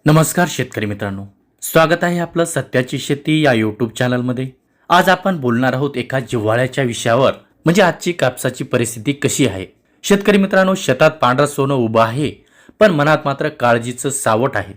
नमस्कार शेतकरी मित्रांनो, स्वागत आहे आपलं सत्याची शेती या यूट्यूब चॅनलमध्ये। आज आपण बोलणार आहोत एका जिव्हाळ्याच्या विषयावर, म्हणजे आजची कापसाची परिस्थिती कशी आहे। शेतकरी मित्रांनो, शेतात पांढरं सोनं उभं आहे, पण मनात मात्र काळजीचं सावट आहे।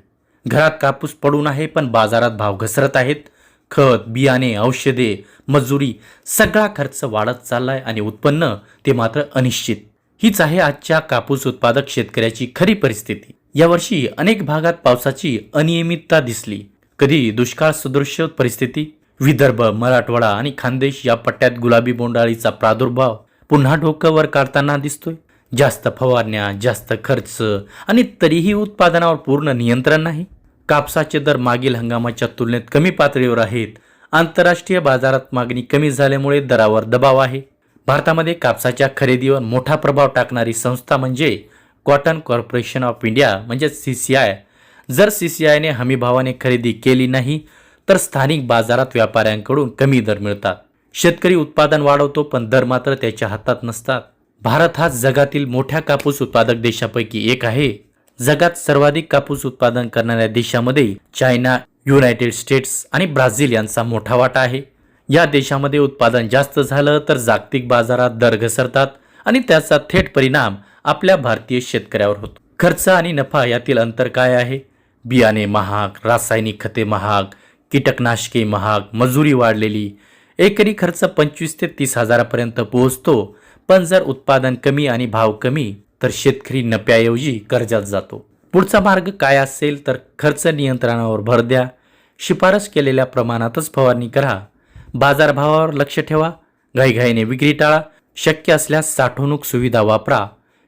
घरात कापूस पडून आहे, पण बाजारात भाव घसरत आहेत। खत, बियाणे, औषधे, मजुरी सगळा खर्च वाढत चाललाय आणि उत्पन्न ते मात्र अनिश्चित। हीच आहे आजच्या कापूस उत्पादक शेतकऱ्याची खरी परिस्थिती। यावर्षी अनेक भागात पावसाची अनियमितता दिसली। कधी दुष्काळ सदृश परिस्थिती। विदर्भ, मराठवाडा आणि खानदेश या पट्ट्यात गुलाबी बोंडाळीचा प्रादुर्भाव पुन्हा डोकं वर काढताना दिसतोय। जास्त फवारण्या, जास्त खर्च आणि तरीही उत्पादनावर पूर्ण नियंत्रण नाही। कापसाचे दर मागील हंगामाच्या तुलनेत कमी पातळीवर आहेत। आंतरराष्ट्रीय बाजारात मागणी कमी झाल्यामुळे दरावर दबाव आहे। भारतामध्ये कापसाच्या खरेदीवर मोठा प्रभाव टाकणारी संस्था म्हणजे कॉटन कॉर्पोरेशन ऑफ इंडिया म्हणजे CCI। जर CCIने हमीभावाने खरेदी केली नाही तर स्थानिक बाजारात व्यापाऱ्यांकडून कमी दर मिळतात। शेतकरी उत्पादन वाढवतो, पण दर मात्र त्याच्या हातात नसतात। भारत हा जगातील मोठ्या कापूस उत्पादक देशांपैकी एक आहे। जगात सर्वाधिक कापूस उत्पादन करणाऱ्या देशांमध्ये चायना, युनायटेड स्टेट्स आणि ब्राझील यांचा मोठा वाटा आहे। या देशांमध्ये उत्पादन जास्त झालं तर जागतिक बाजारात दर घसरतात आणि त्याचा थेट परिणाम आपल्या भारतीय शेतकऱ्यावर होतो। खर्च आणि नफा यातील अंतर काय आहे? बियाणे महाग, रासायनिक खते महाग, कीटकनाशके महाग, मजुरी वाढलेली। एकरी खर्च 25 ते 30 हजारापर्यंत पोहोचतो, पण जर उत्पादन कमी आणि भाव कमी तर शेतकरी नफ्याऐवजी कर्जात जातो। पुढचा मार्ग काय असेल तर खर्च नियंत्रणावर भर द्या, शिफारस केलेल्या प्रमाणातच फवारणी करा, बाजारभावावर लक्ष ठेवा, घाईघाईने विक्री टाळा, शक्य असल्यास साठवणूक सुविधा वापरा,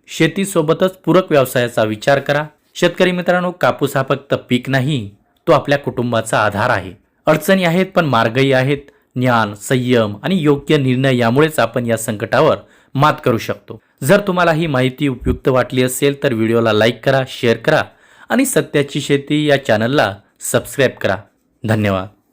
शेतीसोबतच पूरक व्यवसायाचा विचार करा। शेतकरी मित्रांनो, कापूस हा फक्त पीक नाही, तो आपल्या कुटुंबाचा आधार आहे। अडचणी आहेत पण मार्गही आहेत। ज्ञान, संयम आणि योग्य निर्णय यामुळेच आपण या संकटावर मात करू शकतो। जर तुम्हाला ही माहिती उपयुक्त वाटली असेल तर व्हिडिओला लाईक करा, शेअर करा आणि सत्याची शेती या चॅनलला सबस्क्राईब करा। धन्यवाद।